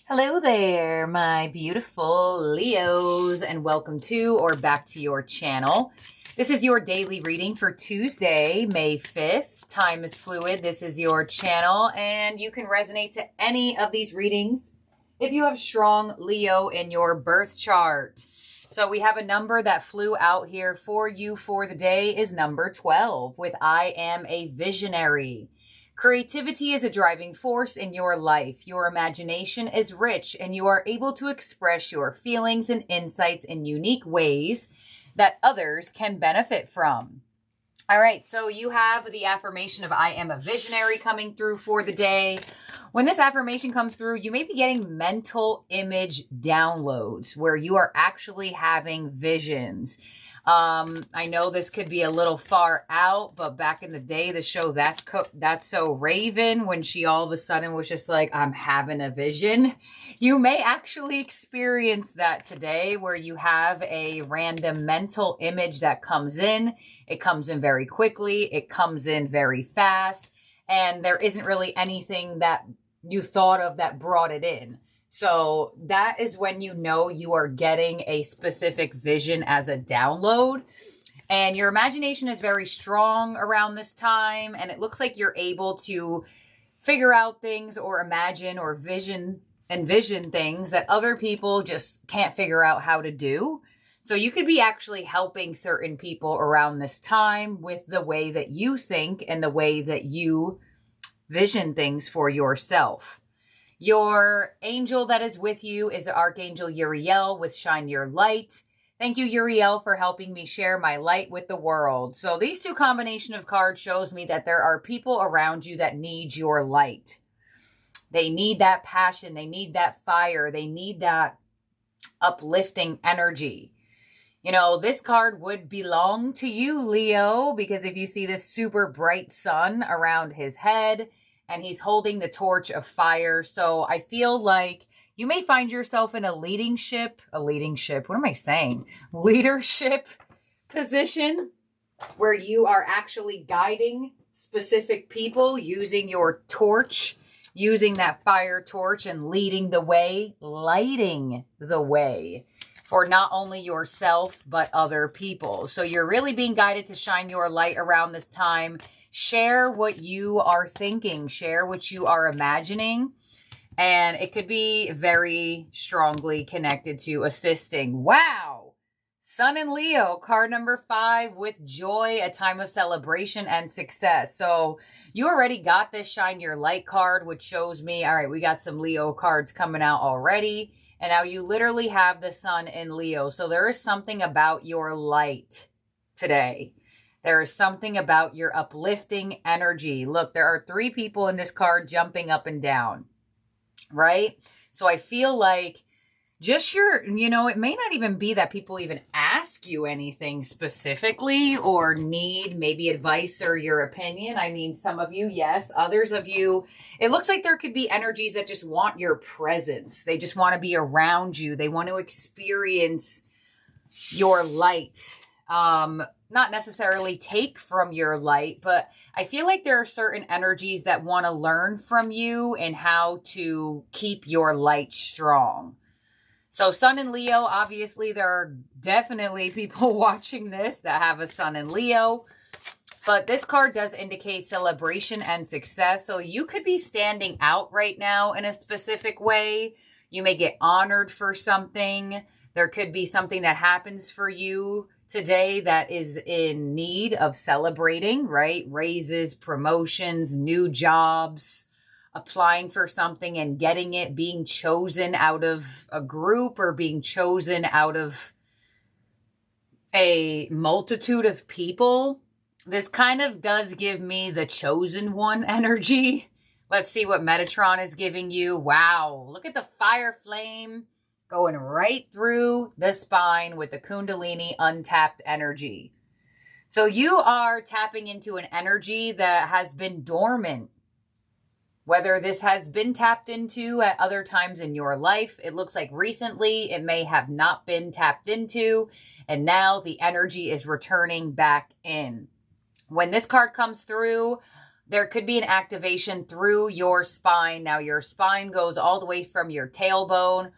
Hello there, my beautiful Leos, and welcome to or back to your channel. This is your daily reading for Tuesday, May 5th. Time is fluid. This is your channel, and you can resonate to any of these readings if you have strong Leo in your birth chart. So we have a number that flew out here for you for the day is number 12 with I am a visionary. Creativity is a driving force in your life. Your imagination is rich and you are able to express your feelings and insights in unique ways that others can benefit from. All right, so you have the affirmation of I am a visionary coming through for the day. When this affirmation comes through, you may be getting mental image downloads where you are actually having visions. I know this could be a little far out, but back in the day, the show That's So Raven, when she all of a sudden was just like, I'm having a vision. You may actually experience that today where you have a random mental image that comes in. It comes in very quickly. It comes in very fast. And there isn't really anything that you thought of that brought it in. So that is when you know you are getting a specific vision as a download. And your imagination is very strong around this time. And it looks like you're able to figure out things or imagine or envision things that other people just can't figure out how to do. So you could be actually helping certain people around this time with the way that you think and the way that you vision things for yourself. Your angel that is with you is Archangel Uriel with Shine Your Light. Thank you, Uriel, for helping me share my light with the world. So these two combination of cards shows me that there are people around you that need your light. They need that passion. They need that fire. They need that uplifting energy. You know, this card would belong to you, Leo, because if you see this super bright sun around his head, and he's holding the torch of fire. So I feel like you may find yourself in a leadership position where you are actually guiding specific people using your torch, using that fire torch and leading the way, lighting the way for not only yourself, but other people. So you're really being guided to shine your light around this time. Share what you are thinking. Share what you are imagining. And it could be very strongly connected to assisting. Wow! Sun and Leo, card number 5 with joy, a time of celebration and success. So you already got this Shine Your Light card, which shows me, all right, we got some Leo cards coming out already. And now you literally have the Sun in Leo. So there is something about your light today. There is something about your uplifting energy. Look, there are 3 people in this card jumping up and down, right? So I feel like just it may not even be that people even ask you anything specifically or need maybe advice or your opinion. I mean, some of you, yes. Others of you, it looks like there could be energies that just want your presence. They just want to be around you. They want to experience your light. Not necessarily take from your light, but I feel like there are certain energies that want to learn from you and how to keep your light strong. So Sun in Leo, obviously there are definitely people watching this that have a Sun in Leo, but this card does indicate celebration and success. So you could be standing out right now in a specific way. You may get honored for something. There could be something that happens for you today that is in need of celebrating, right? Raises, promotions, new jobs, applying for something and getting it, being chosen out of a group or being chosen out of a multitude of people. This kind of does give me the chosen one energy. Let's see what Metatron is giving you. Wow, look at the fire flame going right through the spine with the Kundalini untapped energy. So you are tapping into an energy that has been dormant. Whether this has been tapped into at other times in your life, it looks like recently it may have not been tapped into, and now the energy is returning back in. When this card comes through, There could be an activation through your spine. Now, your spine goes all the way from your tailbone,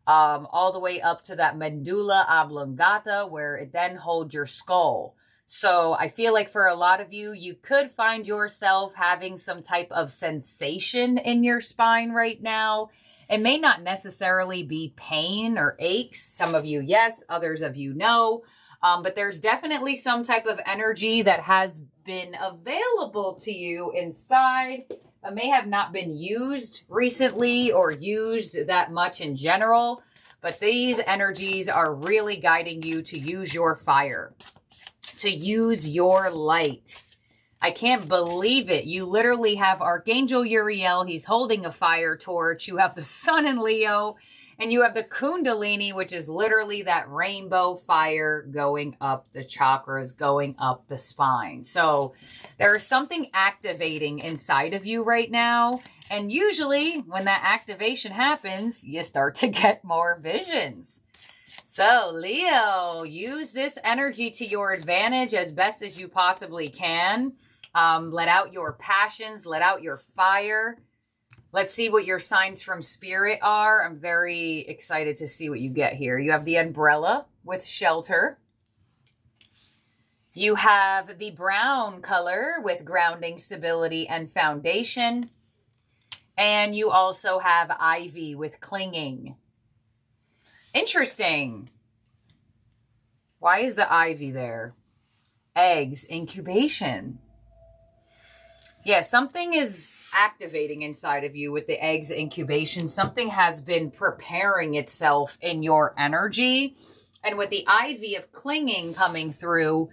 all the way up to that medulla oblongata, where it then holds your skull. So I feel like for a lot of you, you could find yourself having some type of sensation in your spine right now. It may not necessarily be pain or aches. Some of you, yes. Others of you, no. But there's definitely some type of energy that has been available to you inside, but may have not been used recently or used that much in general. But these energies are really guiding you to use your fire, to use your light. I can't believe it. You literally have Archangel Uriel. He's holding a fire torch. You have the sun in Leo, and you have the Kundalini, which is literally that rainbow fire going up the chakras, going up the spine. So there is something activating inside of you right now. And usually when that activation happens, you start to get more visions. So Leo, use this energy to your advantage as best as you possibly can. Let out your passions, let out your fire. Let's see what your signs from spirit are. I'm very excited to see what you get here. You have the umbrella with shelter. You have the brown color with grounding, stability, and foundation. And you also have ivy with clinging. Interesting. Why is the ivy there? Eggs, incubation. Yeah, something is activating inside of you with the eggs incubation. Something has been preparing itself in your energy. And with the ivy of clinging coming through,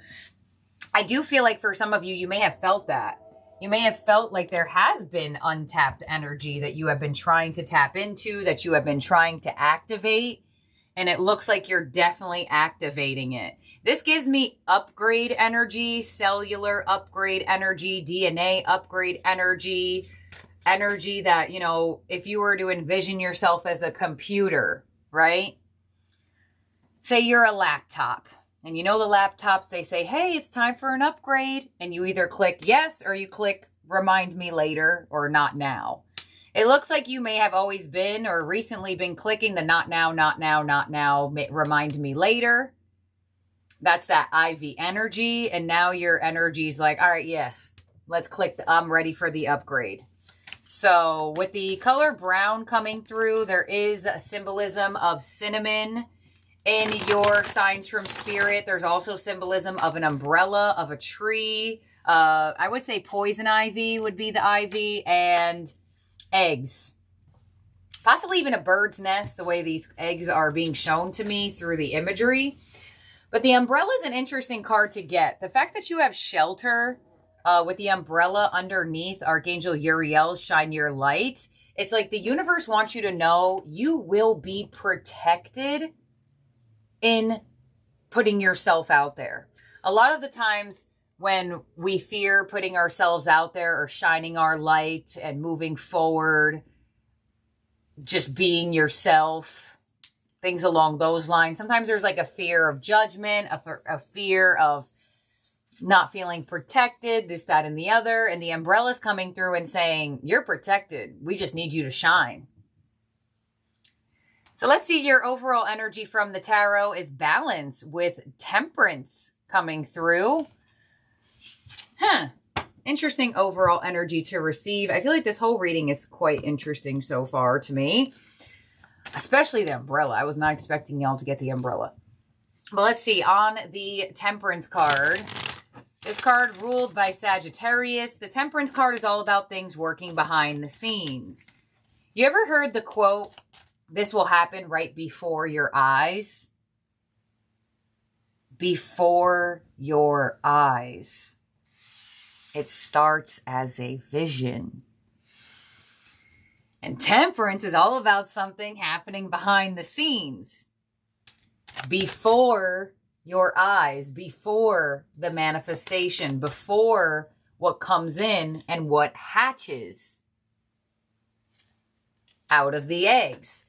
I do feel like for some of you, you may have felt that. You may have felt like there has been untapped energy that you have been trying to tap into, that you have been trying to activate. And it looks like you're definitely activating it. This gives me upgrade energy, cellular upgrade energy, DNA upgrade energy, energy that, you know, if you were to envision yourself as a computer, right? Say you're a laptop. And you know the laptops, they say, hey, it's time for an upgrade. And you either click yes or you click remind me later or not now. It looks like you may have always been or recently been clicking the not now, not now, not now, remind me later. That's that IV energy. And now your energy is like, all right, yes, let's click. I'm ready for the upgrade. So with the color brown coming through, there is a symbolism of cinnamon in your signs from spirit. There's also symbolism of an umbrella, of a tree. I would say poison ivy would be the ivy, and eggs. Possibly even a bird's nest, the way these eggs are being shown to me through the imagery. But the umbrella is an interesting card to get. The fact that you have shelter with the umbrella underneath Archangel Uriel, shine your light. It's like the universe wants you to know you will be protected in putting yourself out there. A lot of the times when we fear putting ourselves out there or shining our light and moving forward, just being yourself, things along those lines. Sometimes there's like a fear of judgment, a fear of not feeling protected, this, that, and the other. And the umbrella's coming through and saying, you're protected. We just need you to shine. So let's see, your overall energy from the tarot is balance with temperance coming through. Interesting overall energy to receive. I feel like this whole reading is quite interesting so far to me. Especially the umbrella. I was not expecting y'all to get the umbrella. But let's see, on the temperance card, this card ruled by Sagittarius. The temperance card is all about things working behind the scenes. You ever heard the quote, this will happen right before your eyes? Before your eyes. It starts as a vision. And temperance is all about something happening behind the scenes. Before your eyes, before the manifestation, before what comes in and what hatches out of the eggs.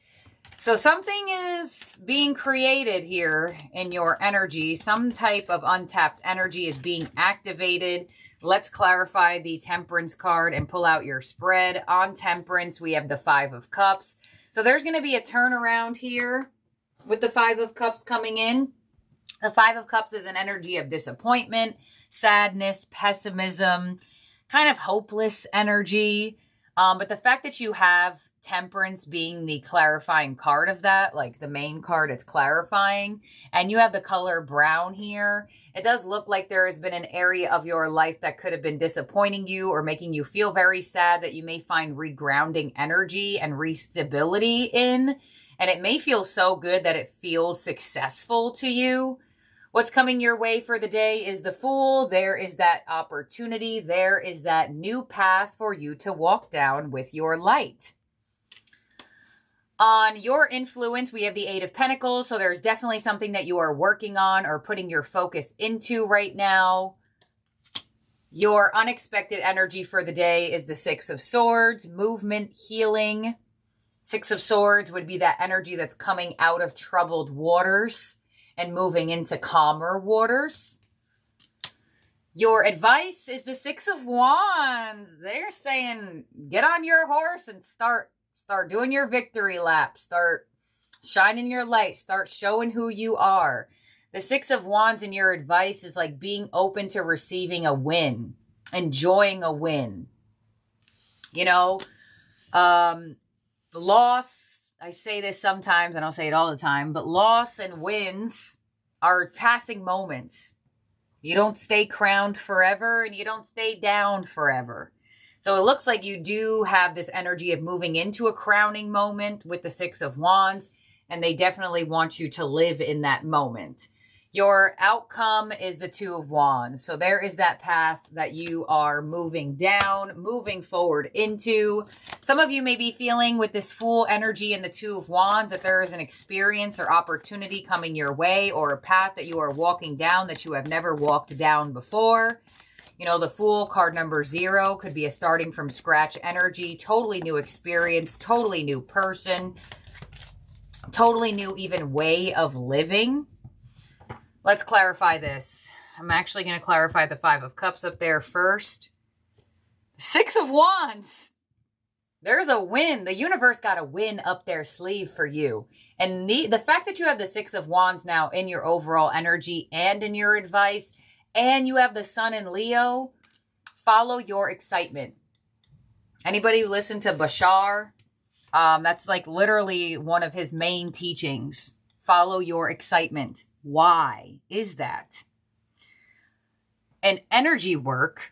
So something is being created here in your energy. Some type of untapped energy is being activated. Let's clarify the Temperance card and pull out your spread. On Temperance, we have the Five of Cups. So there's going to be a turnaround here with the Five of Cups coming in. The Five of Cups is an energy of disappointment, sadness, pessimism, kind of hopeless energy. But the fact that you have Temperance being the clarifying card of that, like the main card, it's clarifying, and you have the color brown here, it does look like there has been an area of your life that could have been disappointing you or making you feel very sad that you may find regrounding energy and restability in, and it may feel so good that it feels successful to you. What's coming your way for the day is the Fool. There is that opportunity. There is that new path for you to walk down with your light. On your influence, we have the Eight of Pentacles. So there's definitely something that you are working on or putting your focus into right now. Your unexpected energy for the day is the Six of Swords, movement, healing. Six of Swords would be that energy that's coming out of troubled waters and moving into calmer waters. Your advice is the Six of Wands. They're saying, get on your horse and start doing your victory lap. Start shining your light. Start showing who you are. The Six of Wands in your advice is like being open to receiving a win, enjoying a win. You know, loss, I say this sometimes, I don't say it all the time, but loss and wins are passing moments. You don't stay crowned forever and you don't stay down forever. So it looks like you do have this energy of moving into a crowning moment with the Six of Wands, and they definitely want you to live in that moment. Your outcome is the Two of Wands. So there is that path that you are moving down, moving forward into. Some of you may be feeling with this Fool energy and the Two of Wands that there is an experience or opportunity coming your way, or a path that you are walking down that you have never walked down before. You know, the Fool, card number 0, could be a starting from scratch energy, totally new experience, totally new person, totally new even way of living. Let's clarify this. I'm actually going to clarify the Five of Cups up there first. Six of Wands. There's a win. The universe got a win up their sleeve for you. And the fact that you have the Six of Wands now in your overall energy and in your advice, and you have the Sun in Leo, follow your excitement. Anybody who listened to Bashar, that's like literally one of his main teachings. Follow your excitement. Why is that? In energy work,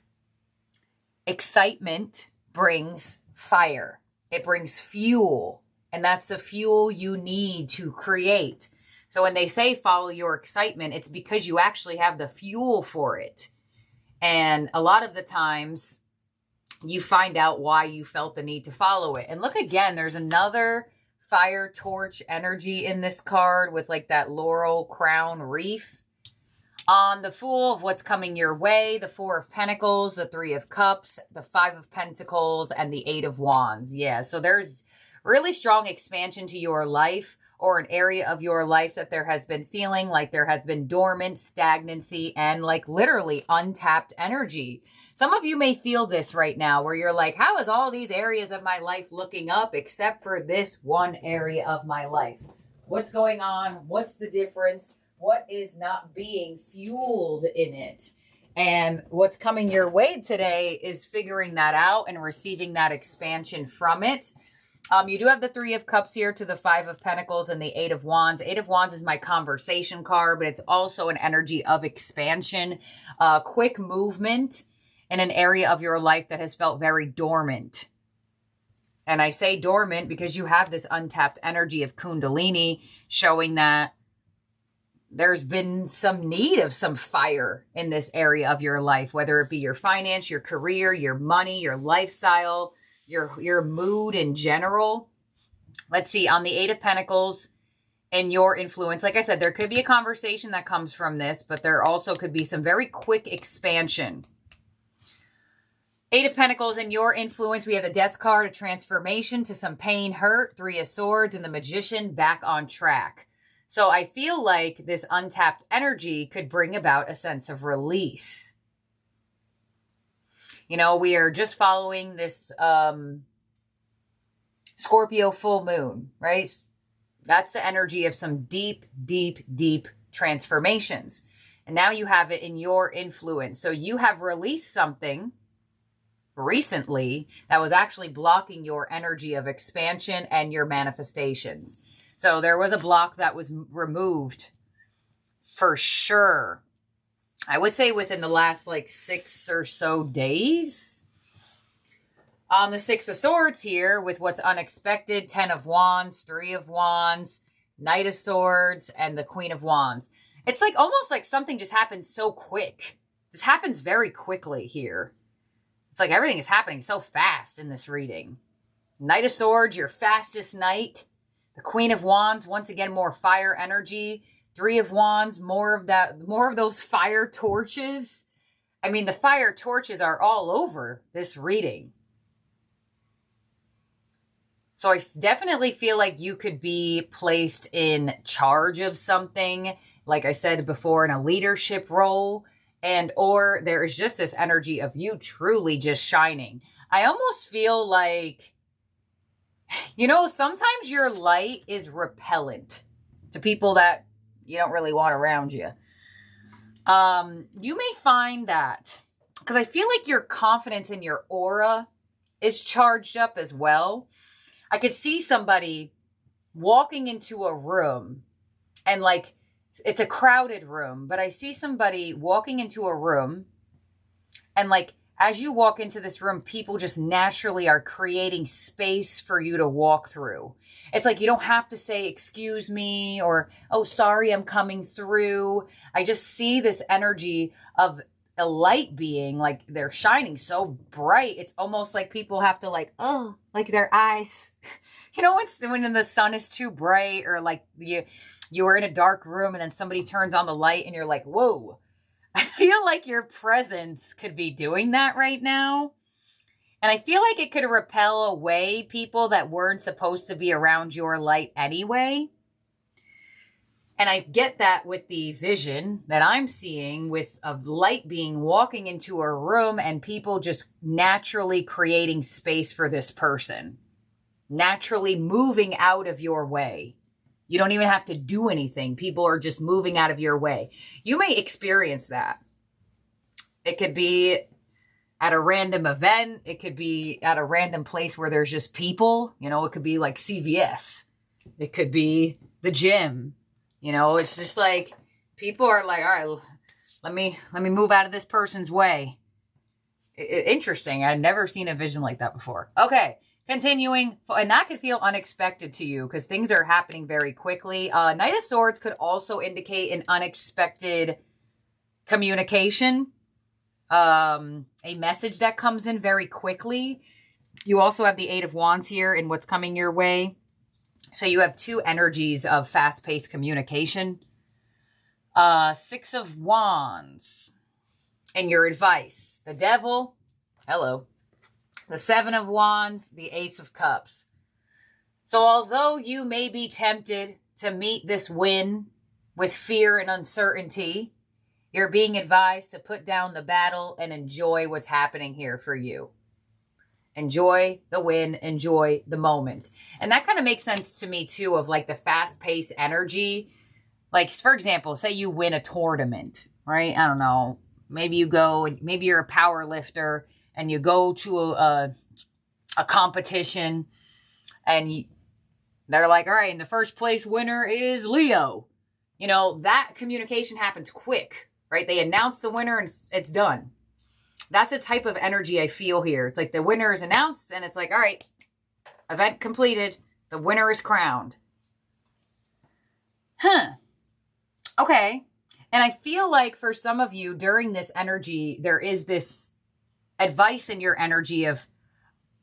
excitement brings fire. It brings fuel. And that's the fuel you need to create. So when they say follow your excitement, it's because you actually have the fuel for it. And a lot of the times you find out why you felt the need to follow it. And look again, there's another fire torch energy in this card with like that laurel crown wreath. On the Fool of what's coming your way, the Four of Pentacles, the Three of Cups, the Five of Pentacles, and the Eight of Wands. Yeah, so there's really strong expansion to your life, or an area of your life that there has been feeling like there has been dormant, stagnancy, and like literally untapped energy. Some of you may feel this right now where you're like, how is all these areas of my life looking up except for this one area of my life? What's going on? What's the difference? What is not being fueled in it? And what's coming your way today is figuring that out and receiving that expansion from it. You do have the Three of Cups here to the Five of Pentacles and the Eight of Wands. Eight of Wands is my conversation card, but it's also an energy of expansion, quick movement in an area of your life that has felt very dormant. And I say dormant because you have this untapped energy of Kundalini showing that there's been some need of some fire in this area of your life, whether it be your finance, your career, your money, your lifestyle, your mood in general. Let's see, on the Eight of Pentacles and your influence, like I said, there could be a conversation that comes from this, but there also could be some very quick expansion. Eight of Pentacles and your influence, we have the Death card, a transformation to some pain, hurt, Three of Swords, and the Magician back on track. So I feel like this untapped energy could bring about a sense of release. You know, we are just following this Scorpio full moon, right? That's the energy of some deep, deep, deep transformations. And now you have it in your influence. So you have released something recently that was actually blocking your energy of expansion and your manifestations. So there was a block that was removed for sure. I would say within the last like 6 or so days. The Six of Swords here with what's unexpected, 10 of Wands, 3 of Wands, Knight of Swords, and the Queen of Wands. It's like almost like something just happens so quick. This happens very quickly here. It's like everything is happening so fast in this reading. Knight of Swords, your fastest knight. The Queen of Wands, once again, more fire energy. 3 of Wands, more of those fire torches. I mean, the fire torches are all over this reading. So I definitely feel like you could be placed in charge of something, like I said before, in a leadership role, and or there is just this energy of you truly just shining. I almost feel like, you know, sometimes your light is repellent to people that you don't really want around you. You may find that, because I feel like your confidence in your aura is charged up as well. I could see somebody walking into a room and like, it's a crowded room, but I see somebody walking into a room and like, as you walk into this room, people just naturally are creating space for you to walk through. It's like, you don't have to say, excuse me, or, oh, sorry, I'm coming through. I just see this energy of a light being, like they're shining so bright. It's almost like people have to like, oh, like their eyes, you know, when the sun is too bright, or like you are in a dark room and then somebody turns on the light and you're like, whoa. I feel like your presence could be doing that right now. And I feel like it could repel away people that weren't supposed to be around your light anyway. And I get that with the vision that I'm seeing with of light being walking into a room and people just naturally creating space for this person. Naturally moving out of your way. You don't even have to do anything. People are just moving out of your way. You may experience that. It could be at a random event. It could be at a random place where there's just people. You know, it could be like CVS. It could be the gym. You know, it's just like people are like, all right, let me move out of this person's way. Interesting. I've never seen a vision like that before. Okay, continuing. And that could feel unexpected to you because things are happening very quickly. Knight of Swords could also indicate an unexpected communication. A message that comes in very quickly. You also have the 8 of Wands here in what's coming your way. So you have two energies of fast-paced communication. 6 of Wands. And your advice. The Devil. Hello. The 7 of Wands. The Ace of Cups. So although you may be tempted to meet this win with fear and uncertainty, you're being advised to put down the battle and enjoy what's happening here for you. Enjoy the win. Enjoy the moment. And that kind of makes sense to me too, of like the fast-paced energy. Like, for example, say you win a tournament, right? I don't know. Maybe you go, maybe you're a power lifter and you go to a competition and they're like, all right, and the first place winner is Leo. You know, that communication happens quick, right? They announce the winner and it's done. That's the type of energy I feel here. It's like the winner is announced and it's like, all right, event completed. The winner is crowned. Okay. And I feel like for some of you during this energy, there is this advice in your energy of,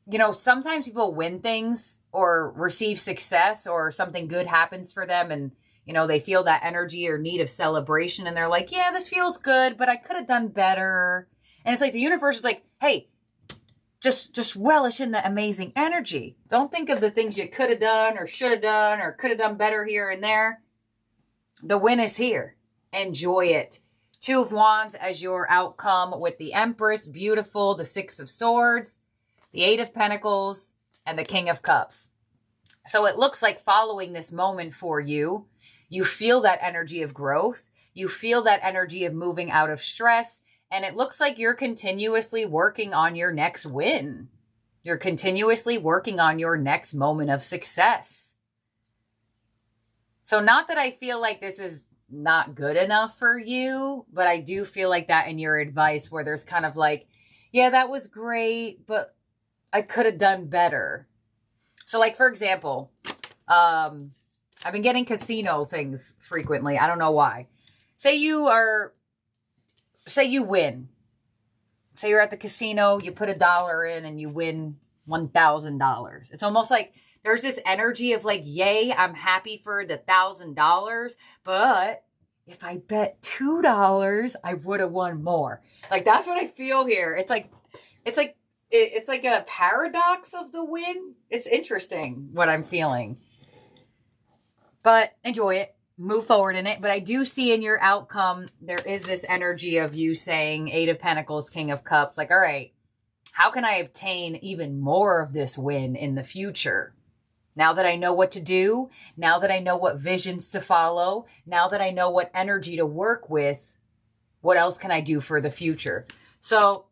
you know, sometimes people win things or receive success or something good happens for them and, you know, they feel that energy or need of celebration and they're like, yeah, this feels good, but I could have done better. And it's like the universe is like, hey, just relish in the amazing energy. Don't think of the things you could have done or should have done or could have done better here and there. The win is here. Enjoy it. Two of Wands as your outcome with the Empress, beautiful, the Six of Swords, the Eight of Pentacles, and the King of Cups. So it looks like following this moment for you, you feel that energy of growth. You feel that energy of moving out of stress. And it looks like you're continuously working on your next win. You're continuously working on your next moment of success. So not that I feel like this is not good enough for you, but I do feel like that in your advice where there's kind of like, yeah, that was great, but I could have done better. So like, for example, I've been getting casino things frequently. I don't know why. Say you win. Say you're at the casino, you put $1 in and you win $1,000. It's almost like there's this energy of like, yay, I'm happy for the $1,000, but if I bet $2, I would have won more. Like, that's what I feel here. It's like a paradox of the win. It's interesting what I'm feeling, but enjoy it. Move forward in it. But I do see in your outcome, there is this energy of you saying Eight of Pentacles, King of Cups, like, all right, how can I obtain even more of this win in the future? Now that I know what to do, now that I know what visions to follow, now that I know what energy to work with, what else can I do for the future? So,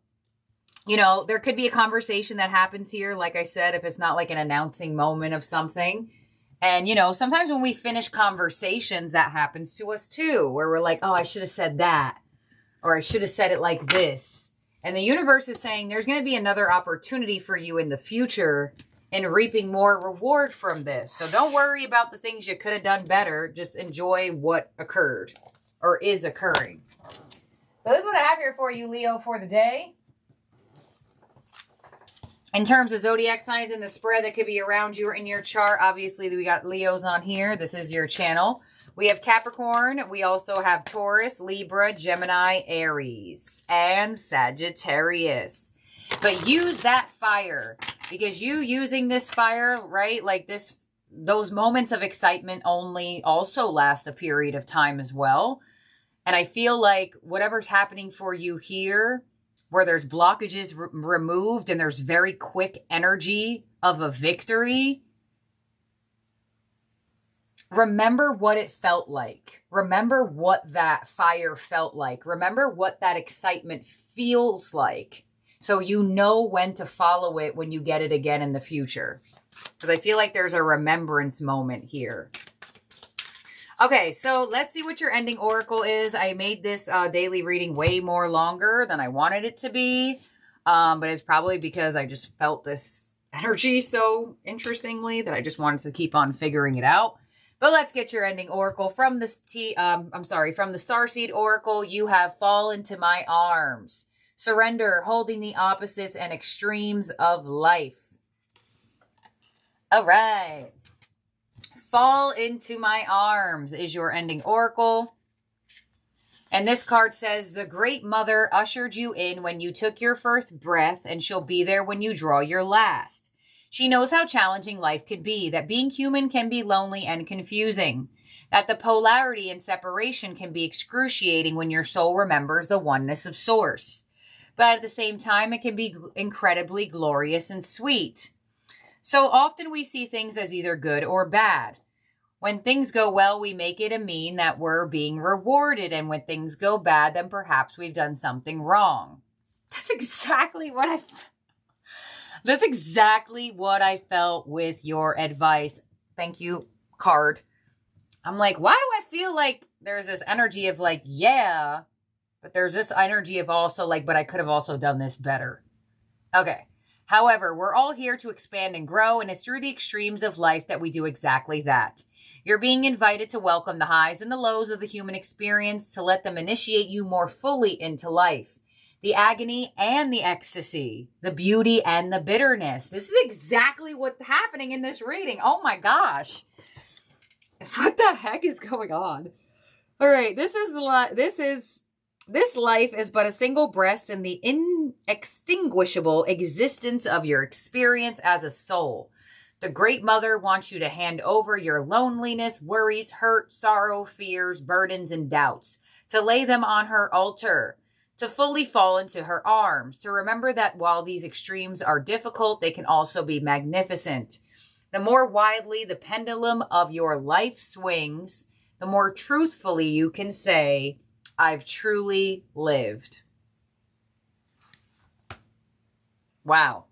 you know, there could be a conversation that happens here. Like I said, if it's not like an announcing moment of something. And, you know, sometimes when we finish conversations, that happens to us too, where we're like, oh, I should have said that, or I should have said it like this. And the universe is saying there's going to be another opportunity for you in the future in reaping more reward from this. So don't worry about the things you could have done better. Just enjoy what occurred or is occurring. So this is what I have here for you, Leo, for the day. In terms of zodiac signs in the spread that could be around you or in your chart, obviously we got Leos on here. This is your channel. We have Capricorn. We also have Taurus, Libra, Gemini, Aries, and Sagittarius. But use that fire, because you using this fire, right? Like this, those moments of excitement only also last a period of time as well. And I feel like whatever's happening for you here, where there's blockages removed and there's very quick energy of a victory, remember what it felt like. Remember what that fire felt like. Remember what that excitement feels like. So you know when to follow it when you get it again in the future. Because I feel like there's a remembrance moment here. Okay, so let's see what your ending oracle is. I made this daily reading way more longer than I wanted it to be. But it's probably because I just felt this energy so interestingly that I just wanted to keep on figuring it out. But let's get your ending oracle. From the Starseed Oracle, you have Fall into My Arms. Surrender, holding the opposites and extremes of life. All right. Fall into my arms is your ending oracle. And this card says, the Great Mother ushered you in when you took your first breath, and she'll be there when you draw your last. She knows how challenging life could be, that being human can be lonely and confusing, that the polarity and separation can be excruciating when your soul remembers the oneness of Source. But at the same time, it can be incredibly glorious and sweet. So often we see things as either good or bad. When things go well, we make it a mean that we're being rewarded. And when things go bad, then perhaps we've done something wrong. That's exactly what I felt with your advice. Thank you, card. I'm like, why do I feel like there's this energy of like, yeah, but there's this energy of also like, but I could have also done this better. Okay. However, we're all here to expand and grow, and it's through the extremes of life that we do exactly that. You're being invited to welcome the highs and the lows of the human experience, to let them initiate you more fully into life. The agony and the ecstasy, the beauty and the bitterness. This is exactly what's happening in this reading. Oh my gosh. What the heck is going on? All right, this life is but a single breath in the inextinguishable existence of your experience as a soul. The Great Mother wants you to hand over your loneliness, worries, hurt, sorrow, fears, burdens, and doubts, to lay them on her altar, to fully fall into her arms, to remember that while these extremes are difficult, they can also be magnificent. The more widely the pendulum of your life swings, the more truthfully you can say, I've truly lived. Wow.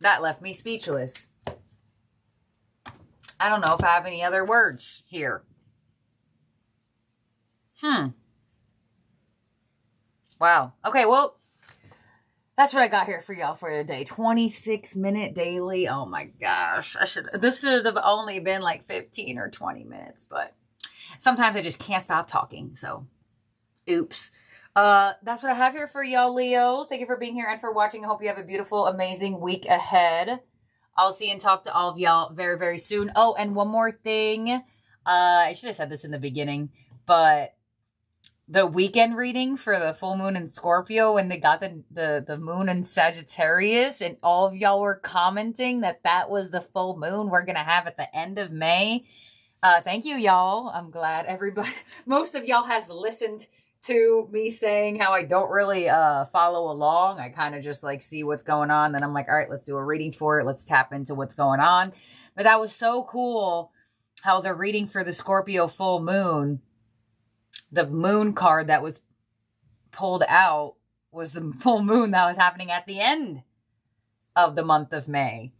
That left me speechless. I don't know if I have any other words here. Wow. Okay, well, that's what I got here for y'all for today. 26-minute daily. Oh my gosh. This should have only been like 15 or 20 minutes, but sometimes I just can't stop talking. So, oops. That's what I have here for y'all, Leos. Thank you for being here and for watching. I hope you have a beautiful, amazing week ahead. I'll see and talk to all of y'all very, very soon. Oh, and one more thing. I should have said this in the beginning, but the weekend reading for the full moon in Scorpio, when they got the moon in Sagittarius, and all of y'all were commenting that was the full moon we're going to have at the end of May. Thank you, y'all. I'm glad most of y'all has listened to me saying how I don't really follow along. I kind of just like see what's going on. Then I'm like, all right, let's do a reading for it. Let's tap into what's going on. But that was so cool how the reading for the Scorpio full moon, the moon card that was pulled out was the full moon that was happening at the end of the month of May,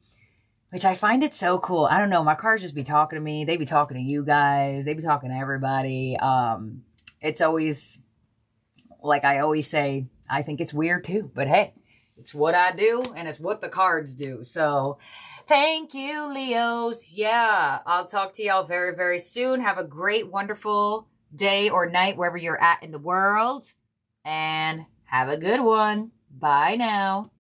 which I find it so cool. I don't know. My cards just be talking to me. They be talking to you guys. They be talking to everybody. It's always, like I always say, I think it's weird too, but hey, it's what I do and it's what the cards do. So thank you, Leos. Yeah, I'll talk to y'all very, very soon. Have a great, wonderful day or night wherever you're at in the world, and have a good one. Bye now.